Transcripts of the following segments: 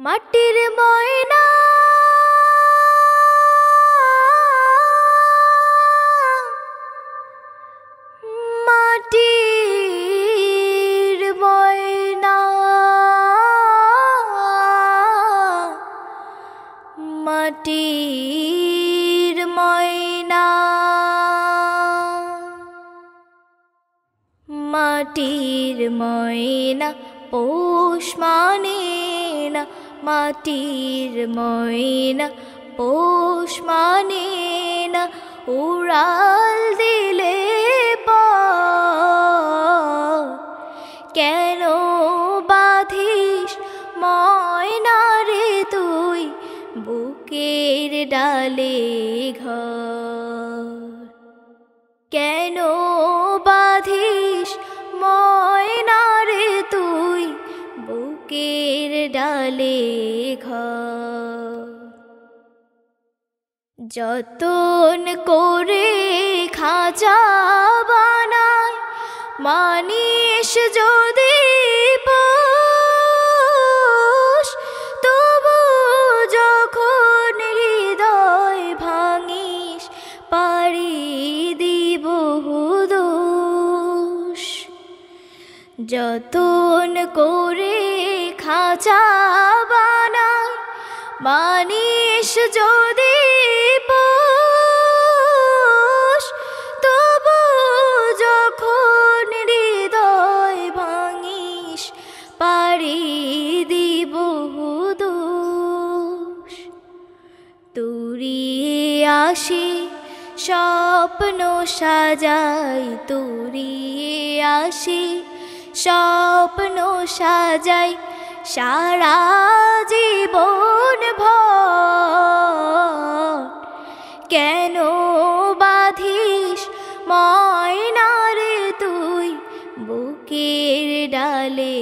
মাটির ময়না মাটির ময়না মাটির ময়না মাটির ময়না পৌষ মানে না মাটির ময়না পৌষ মানে না উড়াল দিলে কেন বাঁধিস ময়না রে তুই বুকের ডালে ঘর কেন বাঁধিস ময়না রে তুই বুকের ডালে ঘর যতন করে খাঁচা বানায় মানিস যদি পোষ তবু যখন হৃদয় ভাঙিস পাড়ি দিব দোষ যতন করে খাঁচা বানায় মানিস যদি পোষ তবু যখন হৃদয় ভাঙিস পাড়ি দিব দোষ তুরিয়ে আসি স্বপ্ন সাজাই তুরিয়ে আসি স্বপ্ন সাজাই সারা জীবন ভর কেন বাঁধিস ময়না রে তুই বুকের ডালে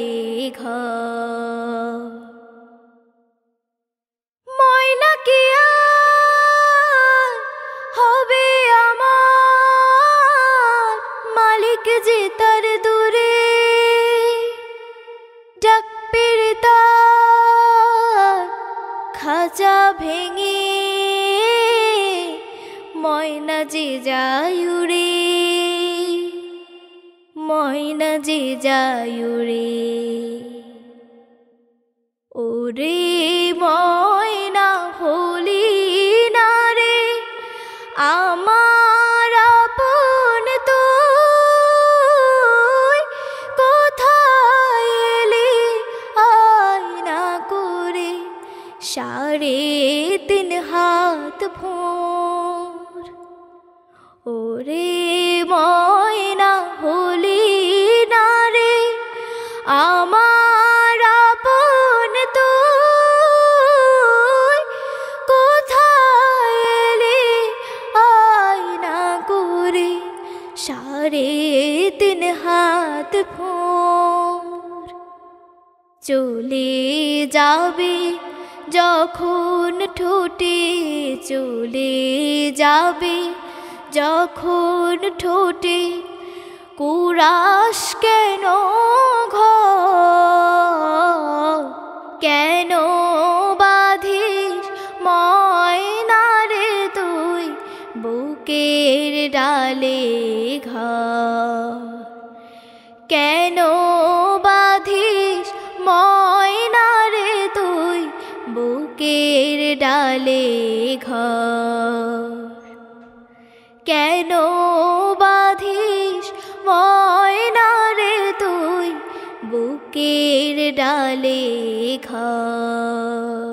ঘর ময়না কি আর হবে আমার মালিক যে তার দূরে ডাক পেরে তার খাঁচা ভেঙে ময়না যে যায় উড়ে ময়না যে যায় উড়ে ওরে ময়না হলি না রে আমার আপন তুই কোথায় এলি আয় না করে 3.5 হাত ভোর ওরে ময়না হলি না রে আমার আপন তুই কোথায় এলি আয় না করে 3.5 হাত ভোর চলে যাবে যখন ঠোঁটে চলে যাবে যখন ঠোঁটে কুরাস কেন ঘর কেন বাঁধিস ময়না রে তুই বুকের ডালে ঘর কেন বাঁধিস ময়না রে তুই বুকের ডালে ঘর কেন বাঁধিস ময়না রে তুই বুকের ডালে ঘর।